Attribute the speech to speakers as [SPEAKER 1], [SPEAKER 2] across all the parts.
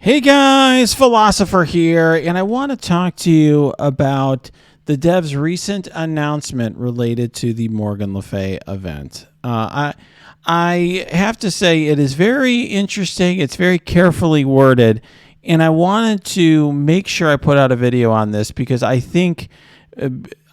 [SPEAKER 1] Hey guys, Philosopher here, and I want to talk to you about the dev's recent announcement related to the Morgan Le Fay event. I have to say it is very interesting. It's very carefully worded, and I wanted to make sure I put out a video on this because I think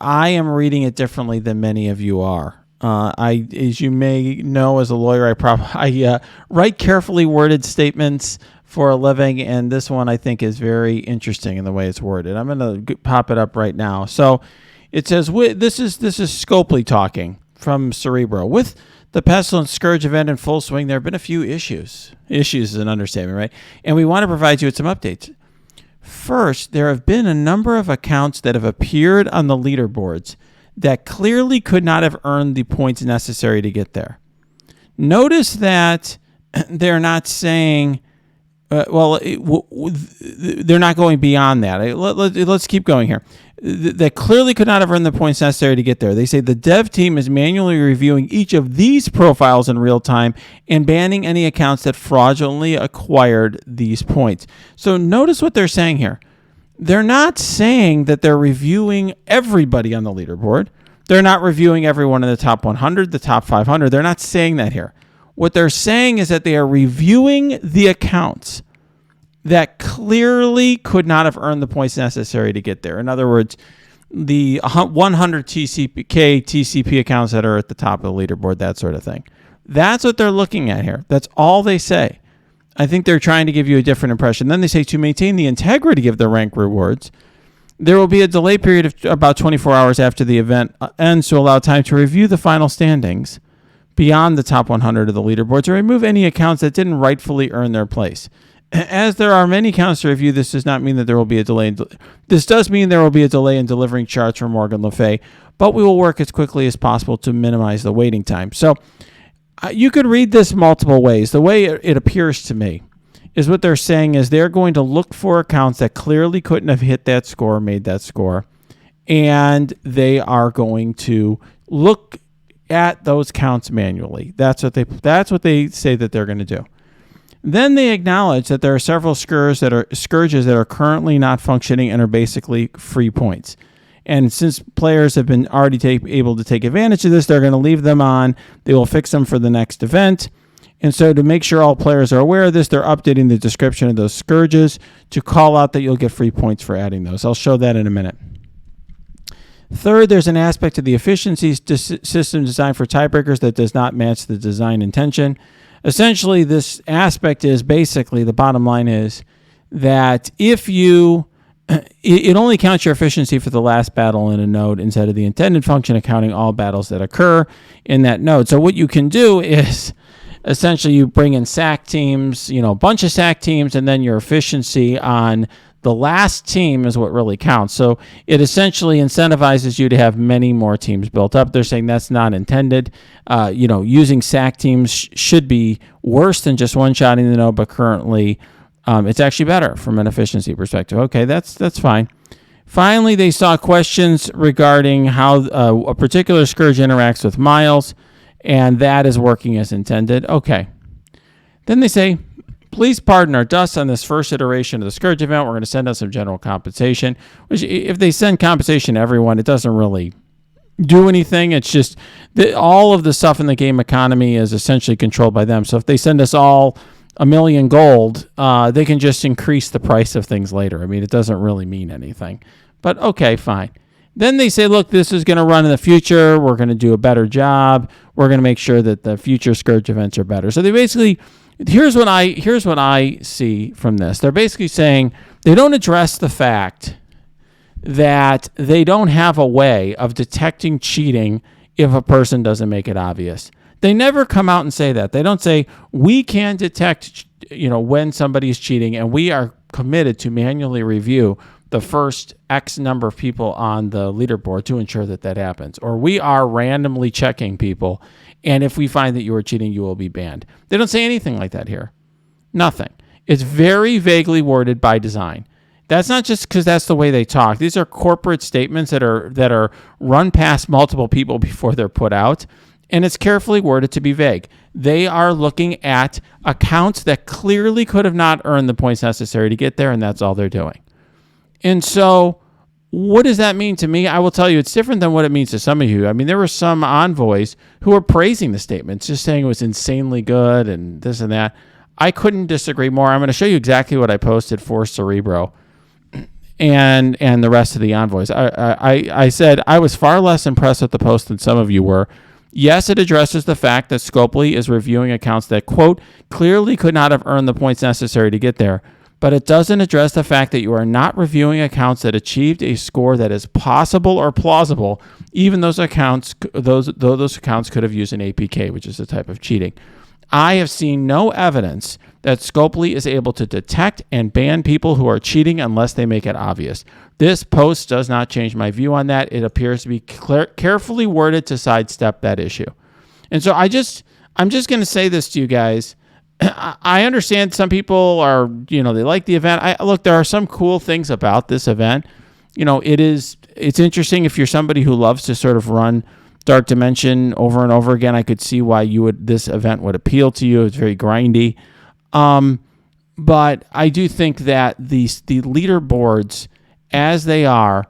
[SPEAKER 1] I am reading it differently than many of you are. As you may know, as a lawyer, I write carefully worded statements for a living, and this one I think is very interesting in the way it's worded. I'm going to pop it up right now. So it says, this is Scopley talking from Cerebro. With the pestilence scourge event in full swing, there have been a few issues. Issues is an understatement, right? And we want to provide you with some updates. First, there have been a number of accounts that have appeared on the leaderboards that clearly could not have earned the points necessary to get there. Notice that they're not saying... they're not going beyond that. Let's keep going here. That clearly could not have earned the points necessary to get there. They say the dev team is manually reviewing each of these profiles in real time and banning any accounts that fraudulently acquired these points. So notice what they're saying here. They're not saying that they're reviewing everybody on the leaderboard. They're not reviewing everyone in the top 100, the top 500. They're not saying that here. What they're saying is that they are reviewing the accounts that clearly could not have earned the points necessary to get there. In other words, the 100 TCP accounts that are at the top of the leaderboard, that sort of thing. That's what they're looking at here. That's all they say. I think they're trying to give you a different impression. Then they say to maintain the integrity of the rank rewards, there will be a delay period of about 24 hours after the event ends to allow time to review the final standings beyond the top 100 of the leaderboard to remove any accounts that didn't rightfully earn their place. As there are many accounts to review, this does not mean that there will be a delay. This does mean there will be a delay in delivering charts from Morgan Le Fay, but we will work as quickly as possible to minimize the waiting time. So you could read this multiple ways. The way it appears to me is what they're saying is they're going to look for accounts that clearly couldn't have hit that score, made that score, and they are going to look at those counts manually. That's what they say that they're going to do. Then they acknowledge that there are several scourges that are currently not functioning and are basically free points. And since players have been already able to take advantage of this, they're going to leave them on. They will fix them for the next event. And so to make sure all players are aware of this, they're updating the description of those scourges to call out that you'll get free points for adding those. I'll show that in a minute. Third, there's an aspect of the efficiency system designed for tiebreakers that does not match the design intention. Essentially, this aspect is basically, the bottom line is that if you, it only counts your efficiency for the last battle in a node instead of the intended function of counting all battles that occur in that node. So what you can do is essentially you bring in SAC teams, a bunch of SAC teams, and then your efficiency on the last team is what really counts. So it essentially incentivizes you to have many more teams built up. They're saying that's not intended. Using SAC teams should be worse than just one-shotting the node, but currently it's actually better from an efficiency perspective. Okay, that's fine. Finally, they saw questions regarding how a particular scourge interacts with miles, and that is working as intended. Okay. Then they say, please pardon our dust on this first iteration of the Scourge event. We're going to send out some general compensation, which if they send compensation to everyone, it doesn't really do anything. It's just that all of the stuff in the game economy is essentially controlled by them. So if they send us all $1 million gold, they can just increase the price of things later. I mean, it doesn't really mean anything. But okay, fine. Then they say, look, this is going to run in the future. We're going to do a better job. We're going to make sure that the future Scourge events are better. So they basically... Here's what I see from this. They're basically saying they don't address the fact that they don't have a way of detecting cheating if a person doesn't make it obvious. They never come out and say that. They don't say, we can detect, when somebody's cheating, and we are committed to manually review the first X number of people on the leaderboard to ensure that that happens. Or we are randomly checking people, and if we find that you are cheating, you will be banned. They don't say anything like that here. Nothing. It's very vaguely worded by design. That's not just because that's the way they talk. These are corporate statements that are run past multiple people before they're put out. and it's carefully worded to be vague. They are looking at accounts that clearly could have not earned the points necessary to get there, and that's all they're doing. And so what does that mean to me? I will tell you, it's different than what it means to some of you. I mean, there were some envoys who were praising the statements, just saying it was insanely good and this and that. I couldn't disagree more. I'm going to show you exactly what I posted for Cerebro and the rest of the envoys. I said I was far less impressed with the post than some of you were. Yes, it addresses the fact that Scopley is reviewing accounts that, quote, clearly could not have earned the points necessary to get there. But it doesn't address the fact that you are not reviewing accounts that achieved a score that is possible or plausible, even those accounts could have used an APK, which is a type of cheating. I have seen no evidence that Scopley is able to detect and ban people who are cheating unless they make it obvious. This post does not change my view on that. It appears to be carefully worded to sidestep that issue. And so I'm just going to say this to you guys. I understand some people are, they like the event. Look, there are some cool things about this event. It's interesting if you're somebody who loves to sort of run Dark Dimension over and over again. I could see why this event would appeal to you. It's very grindy. But I do think that the leaderboards as they are,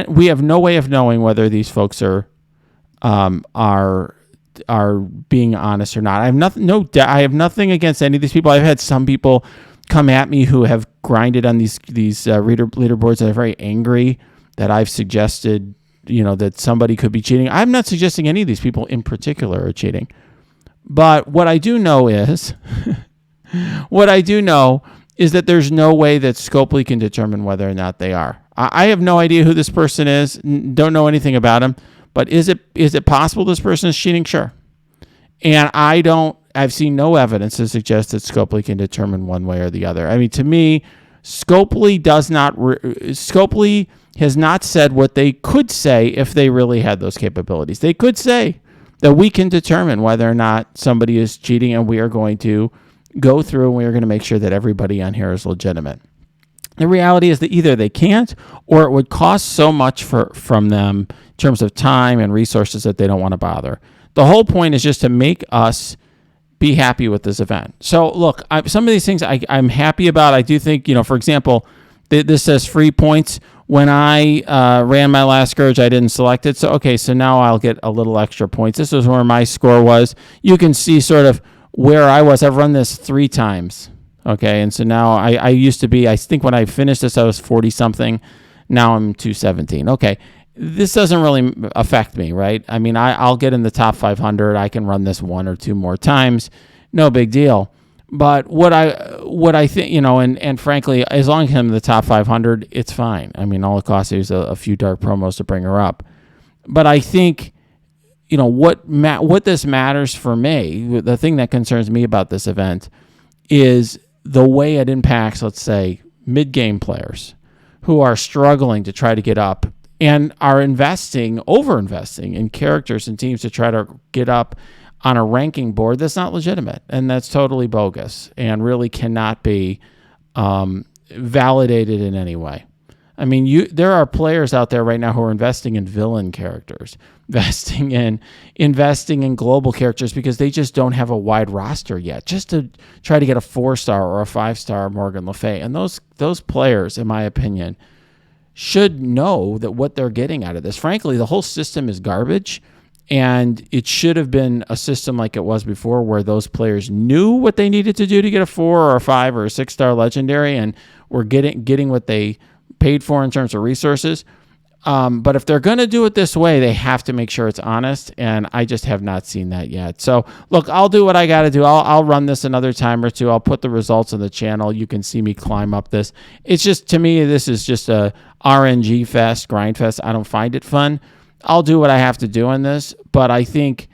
[SPEAKER 1] we have no way of knowing whether these folks are being honest or not. I have nothing against any of these people. I've had some people come at me who have grinded on these leaderboards that are very angry that I've suggested, that somebody could be cheating. I'm not suggesting any of these people in particular are cheating. But what I do know is that there's no way that Scopley can determine whether or not they are. I have no idea who this person is, don't know anything about him. But is it possible this person is cheating? Sure. And I've seen no evidence to suggest that Scopley can determine one way or the other. I mean, to me, Scopley has not said what they could say if they really had those capabilities. They could say that we can determine whether or not somebody is cheating, and we are going to go through and we are going to make sure that everybody on here is legitimate. The reality is that either they can't, or it would cost so much from them in terms of time and resources that they don't want to bother. The whole point is just to make us be happy with this event. So look, some of these things I'm happy about. I do think, for example, this says free points. When I ran my last Scourge, I didn't select it. So now I'll get a little extra points. This is where my score was. You can see sort of where I was. I've run this 3 times. Okay, and so now I used to be, I think when I finished this, I was 40-something. Now I'm 217. Okay, this doesn't really affect me, right? I mean, I'll get in the top 500. I can run this 1 or 2 more times. No big deal. But what I think, and frankly, as long as I'm in the top 500, it's fine. I mean, all it costs is a few dark promos to bring her up. But I think, what this matters for me, the thing that concerns me about this event is the way it impacts, let's say, mid-game players who are struggling to try to get up and are over-investing in characters and teams to try to get up on a ranking board that's not legitimate, and that's totally bogus and really cannot be validated in any way. I mean, there are players out there right now who are investing in villain characters, investing in global characters because they just don't have a wide roster yet, just to try to get a 4-star or a 5-star Morgan Le Fay. And those players, in my opinion, should know that what they're getting out of this. Frankly, the whole system is garbage, and it should have been a system like it was before, where those players knew what they needed to do to get a 4 or a 5 or a 6-star legendary, and were getting what they paid for in terms of resources. But if they're going to do it this way, they have to make sure it's honest, and I just have not seen that yet. So, look, I'll do what I got to do. I'll run this another time or two. I'll put the results on the channel. You can see me climb up this. It's just, to me, this is just a RNG fest, grind fest. I don't find it fun. I'll do what I have to do in this, but I think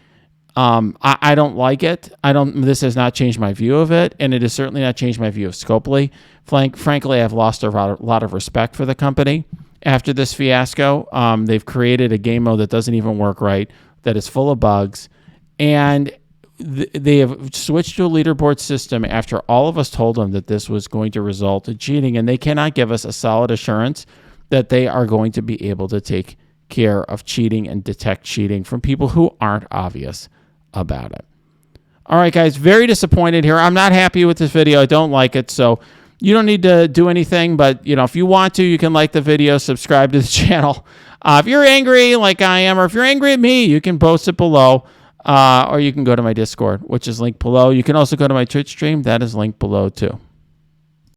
[SPEAKER 1] I don't like it. This has not changed my view of it, and it has certainly not changed my view of Scopley. Frankly, I've lost a lot of respect for the company after this fiasco. They've created a game mode that doesn't even work right, that is full of bugs, and they have switched to a leaderboard system after all of us told them that this was going to result in cheating, and they cannot give us a solid assurance that they are going to be able to take care of cheating and detect cheating from people who aren't obvious about it. All right, guys, very disappointed here. I'm not happy with this video. I don't like it, so you don't need to do anything, but if you want to, you can like the video, subscribe to the channel. If you're angry like I am, or if you're angry at me, you can post it below, or you can go to my Discord, which is linked below. You can also go to my Twitch stream. That is linked below, too.